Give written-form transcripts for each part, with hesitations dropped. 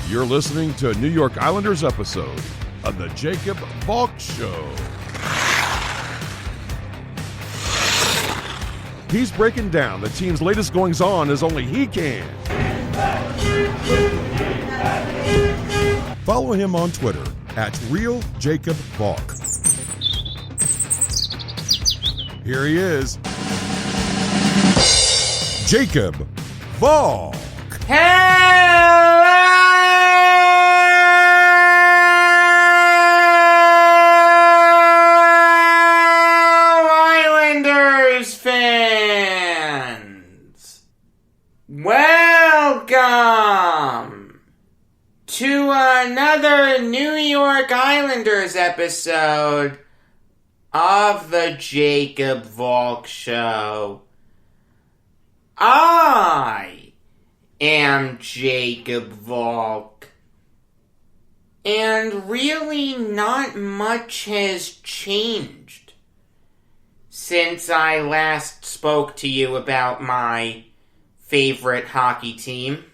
You're listening to a New York Islanders episode of the Jacob Valk Show. He's breaking down the team's latest goings-on as only he can. Follow him on Twitter at RealJacobValk. Here he is, Jacob Valk. Hello, Islanders fans! Welcome to another New York Islanders episode of the Jacob Valk Show. I am Jacob Valk, and really not much has changed since I last spoke to you about my favorite hockey team.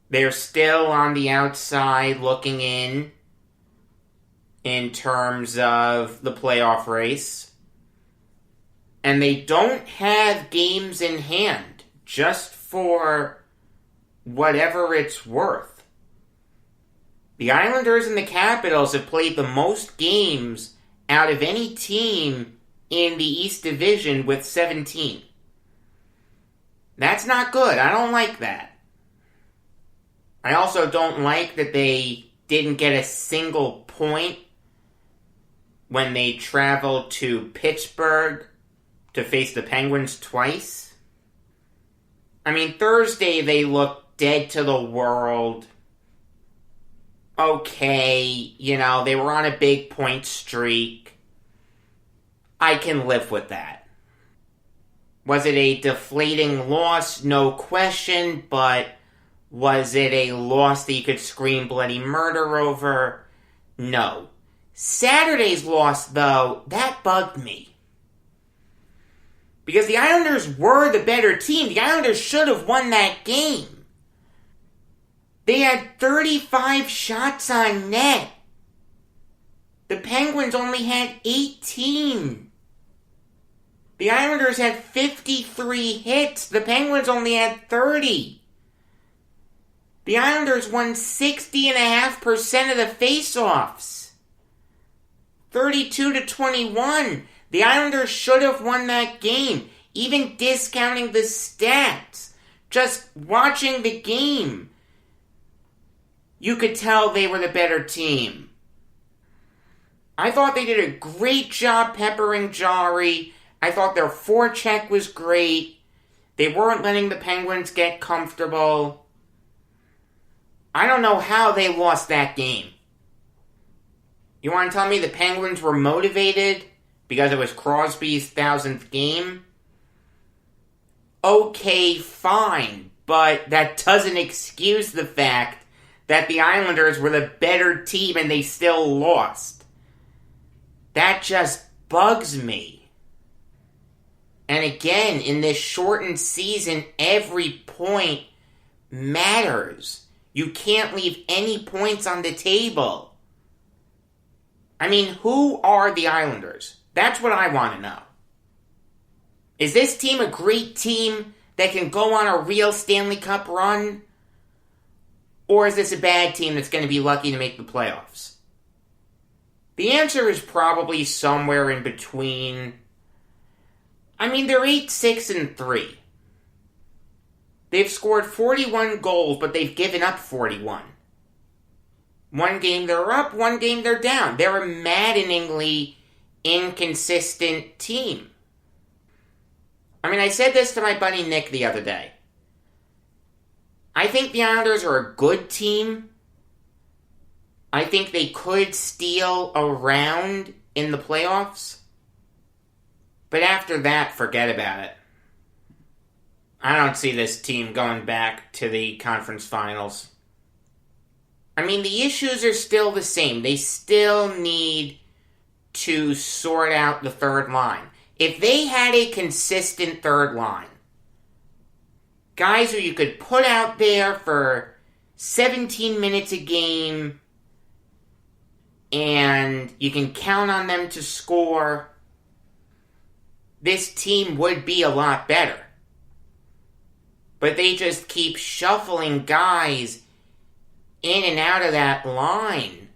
They're still on the outside looking in terms of the playoff race, and they don't have games in hand, just for whatever it's worth. The Islanders and the Capitals have played the most games out of any team in the East Division with 17. That's not good. I don't like that. I also don't like that they didn't get a single point when they traveled to Pittsburgh to face the Penguins twice. I mean, Thursday they looked dead to the world. Okay, they were on a big point streak. I can live with that. Was it a deflating loss? No question, but was it a loss that you could scream bloody murder over? No. Saturday's loss, though, that bugged me. Because the Islanders were the better team. The Islanders should have won that game. They had 35 shots on net. The Penguins only had 18. The Islanders had 53 hits. The Penguins only had 30. The Islanders won 60.5% of the face-offs. 32-21. The Islanders should have won that game, even discounting the stats. Just watching the game, you could tell they were the better team. I thought they did a great job peppering Jari. I thought their forecheck was great. They weren't letting the Penguins get comfortable. I don't know how they lost that game. You want to tell me the Penguins were motivated because it was Crosby's 1,000th game? Okay, fine, but that doesn't excuse the fact that the Islanders were the better team and they still lost. That just bugs me. And again, in this shortened season, every point matters. You can't leave any points on the table. I mean, who are the Islanders? That's what I want to know. Is this team a great team that can go on a real Stanley Cup run? Or is this a bad team that's going to be lucky to make the playoffs? The answer is probably somewhere in between. I mean, they're 8-6-3. They've scored 41 goals, but they've given up 41. One game they're up, one game they're down. They're a maddeningly inconsistent team. I mean, I said this to my buddy Nick the other day. I think the Islanders are a good team. I think they could steal a round in the playoffs. But after that, forget about it. I don't see this team going back to the conference finals. I mean, the issues are still the same. They still need to sort out the third line. If they had a consistent third line, guys who you could put out there for 17 minutes a game, and you can count on them to score, this team would be a lot better. But they just keep shuffling guys in and out of that line.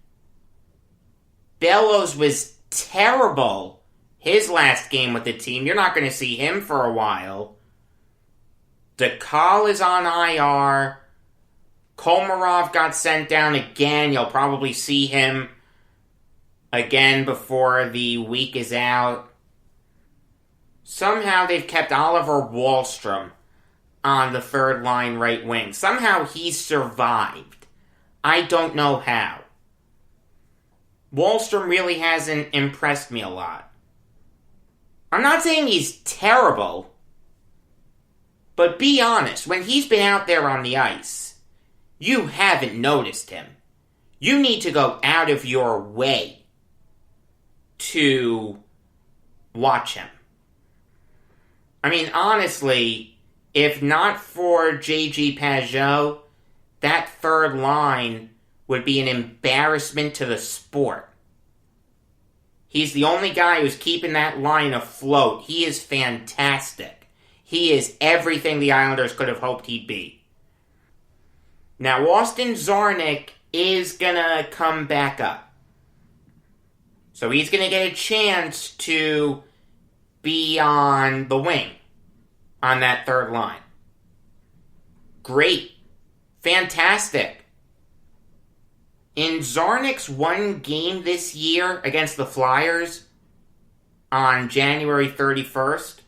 Bellows was terrible his last game with the team. You're not going to see him for a while. DeCall is on IR. Komarov got sent down again. You'll probably see him again before the week is out. Somehow they've kept Oliver Wahlstrom on the third line right wing. Somehow he's survived. I don't know how. Wahlstrom really hasn't impressed me a lot. I'm not saying he's terrible, but be honest, when he's been out there on the ice, you haven't noticed him. You need to go out of your way to watch him. I mean, honestly, if not for J.G. Pageau, that third line would be an embarrassment to the sport. He's the only guy who's keeping that line afloat. He is fantastic. He is everything the Islanders could have hoped he'd be. Now, Austin Czarnik is going to come back up. So he's going to get a chance to be on the wing on that third line. Great. Fantastic. In Czarnik's one game this year against the Flyers on January 31st,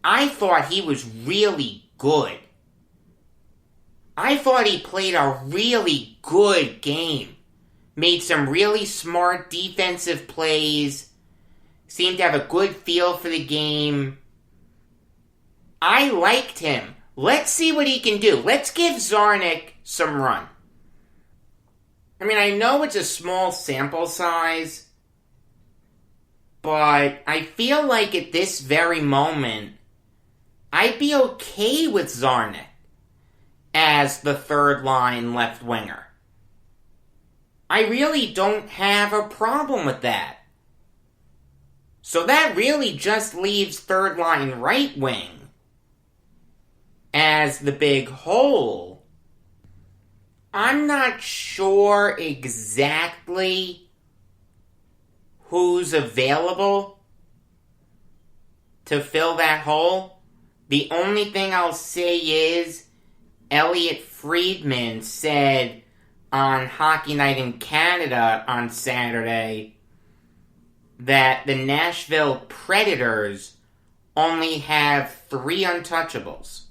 I thought he was really good. I thought he played a really good game. Made some really smart defensive plays. Seemed to have a good feel for the game. I liked him. Let's see what he can do. Let's give Czarnik some run. I mean, I know it's a small sample size, but I feel like at this very moment, I'd be okay with Czarnik as the third line left winger. I really don't have a problem with that. So that really just leaves third line right wing as the big hole. I'm not sure exactly who's available to fill that hole. The only thing I'll say is Elliot Friedman said on Hockey Night in Canada on Saturday that the Nashville Predators only have 3 untouchables.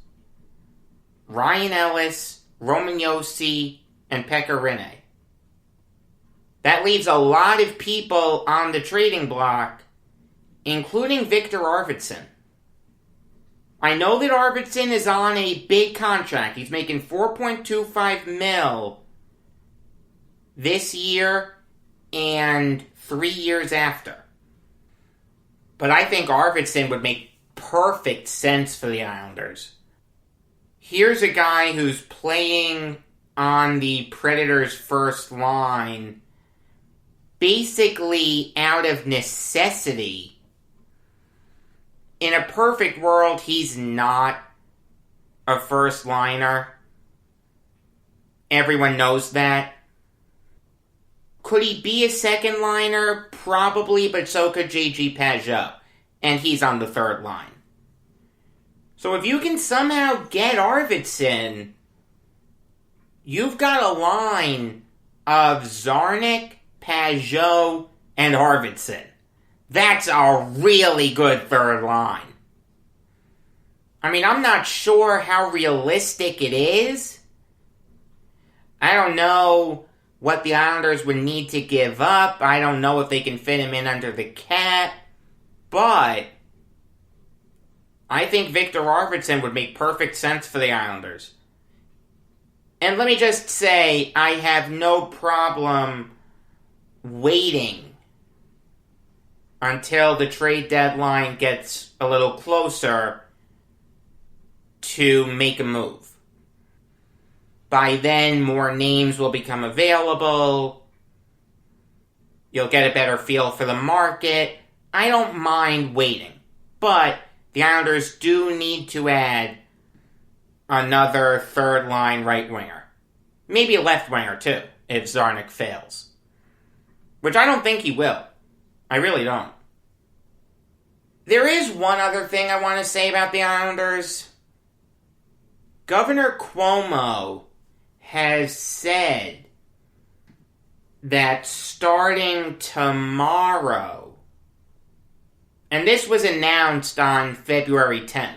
Ryan Ellis, Roman Josi, and Pekka Rinne. That leaves a lot of people on the trading block, including Victor Arvidsson. I know that Arvidsson is on a big contract. He's making $4.25 million this year and 3 years after. But I think Arvidsson would make perfect sense for the Islanders. Here's a guy who's playing on the Predators' first line basically out of necessity. In a perfect world, he's not a first liner. Everyone knows that. Could he be a second liner? Probably, but so could J.G. Pageau. And he's on the third line. So if you can somehow get Arvidsson, you've got a line of Czarnik, Pageau, and Arvidsson. That's a really good third line. I mean, I'm not sure how realistic it is. I don't know what the Islanders would need to give up. I don't know if they can fit him in under the cap. But I think Victor Arvidsson would make perfect sense for the Islanders. And let me just say, I have no problem waiting until the trade deadline gets a little closer to make a move. By then, more names will become available. You'll get a better feel for the market. I don't mind waiting. But the Islanders do need to add another third-line right-winger. Maybe a left-winger, too, if Zarnik fails. Which I don't think he will. I really don't. There is one other thing I want to say about the Islanders. Governor Cuomo has said that starting tomorrow, and this was announced on February 10th,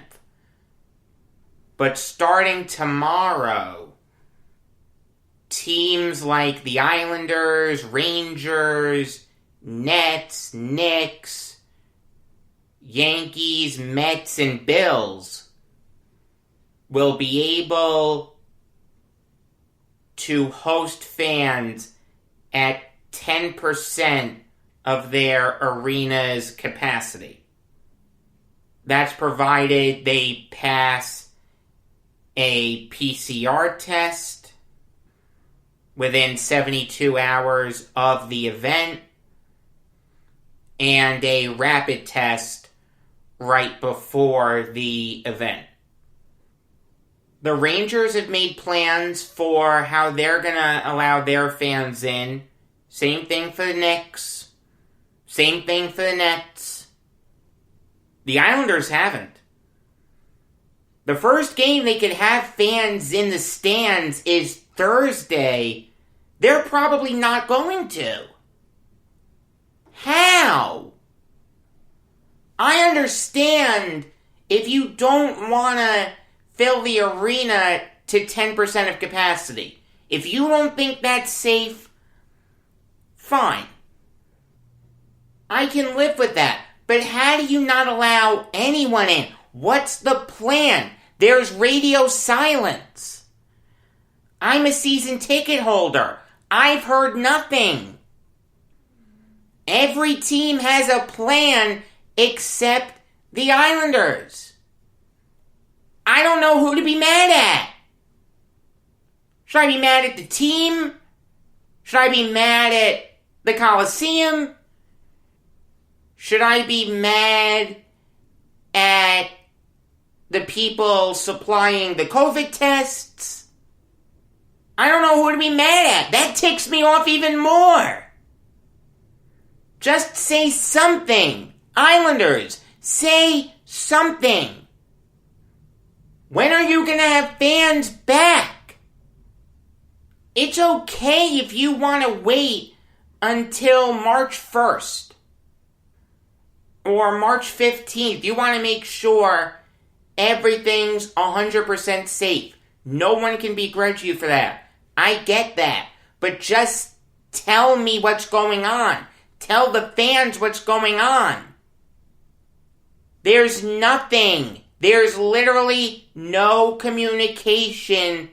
but starting tomorrow, teams like the Islanders, Rangers, Nets, Knicks, Yankees, Mets, and Bills will be able to host fans at 10% of their arena's capacity. That's provided they pass a PCR test within 72 hours of the event and a rapid test right before the event. The Rangers have made plans for how they're going to allow their fans in. Same thing for the Knicks. Same thing for the Nets. The Islanders haven't. The first game they could have fans in the stands is Thursday. They're probably not going to. How? I understand if you don't want to fill the arena to 10% of capacity. If you don't think that's safe, fine. I can live with that. But how do you not allow anyone in? What's the plan? There's radio silence. I'm a season ticket holder. I've heard nothing. Every team has a plan except the Islanders. I don't know who to be mad at. Should I be mad at the team? Should I be mad at the Coliseum? Should I be mad at the people supplying the COVID tests? I don't know who to be mad at. That ticks me off even more. Just say something. Islanders, say something. When are you going to have fans back? It's okay if you want to wait until March 1st or March 15th. You want to make sure everything's 100% safe. No one can begrudge you for that. I get that. But just tell me what's going on. Tell the fans what's going on. There's nothing. There's literally no communication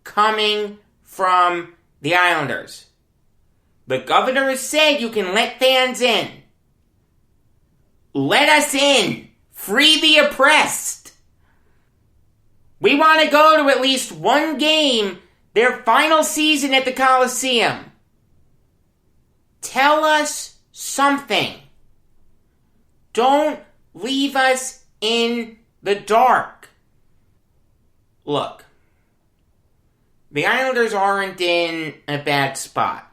coming from the Islanders. The governor has said you can let fans in. Let us in. Free the oppressed. We want to go to at least one game, their final season at the Coliseum. Tell us something. Don't leave us in the dark. Look, the Islanders aren't in a bad spot.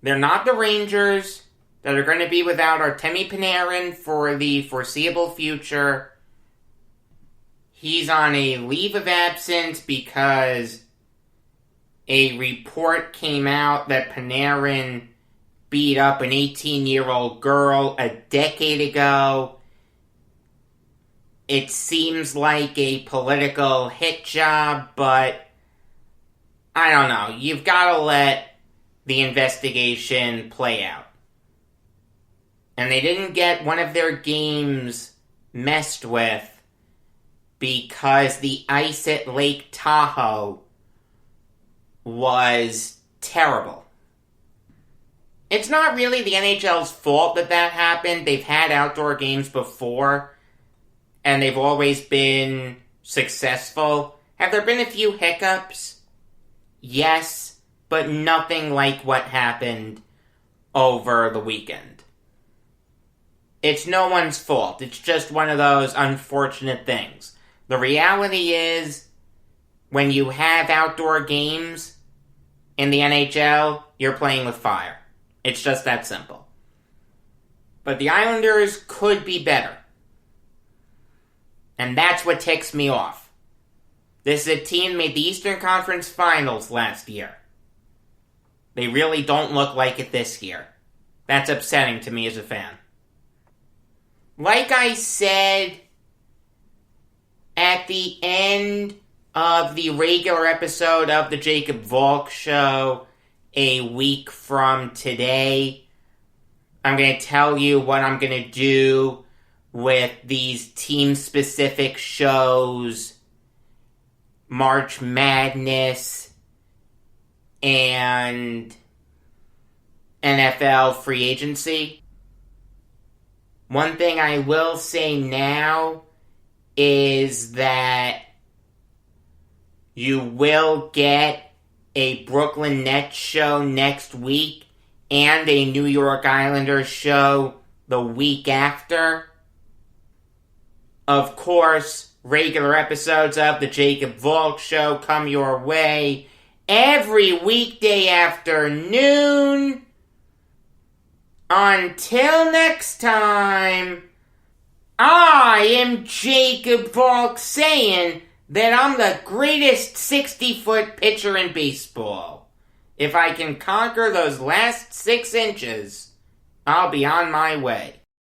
They're not the Rangers that are going to be without Artemi Panarin for the foreseeable future. He's on a leave of absence because a report came out that Panarin beat up an 18-year-old girl a decade ago. It seems like a political hit job, but I don't know. You've got to let the investigation play out. And they didn't get one of their games messed with because the ice at Lake Tahoe was terrible. It's not really the NHL's fault that happened. They've had outdoor games before, and they've always been successful. Have there been a few hiccups? Yes, but nothing like what happened over the weekend. It's no one's fault. It's just one of those unfortunate things. The reality is, when you have outdoor games in the NHL, you're playing with fire. It's just that simple. But the Islanders could be better. And that's what ticks me off. This is a team that made the Eastern Conference Finals last year. They really don't look like it this year. That's upsetting to me as a fan. Like I said at the end of the regular episode of the Jacob Valk Show a week from today, I'm going to tell you what I'm going to do with these team-specific shows, March Madness, and NFL free agency. One thing I will say now is that you will get a Brooklyn Nets show next week and a New York Islanders show the week after. Of course, regular episodes of the Jacob Valk Show come your way every weekday afternoon. Until next time, I am Jacob Valk saying that I'm the greatest 60-foot pitcher in baseball. If I can conquer those last 6 inches, I'll be on my way.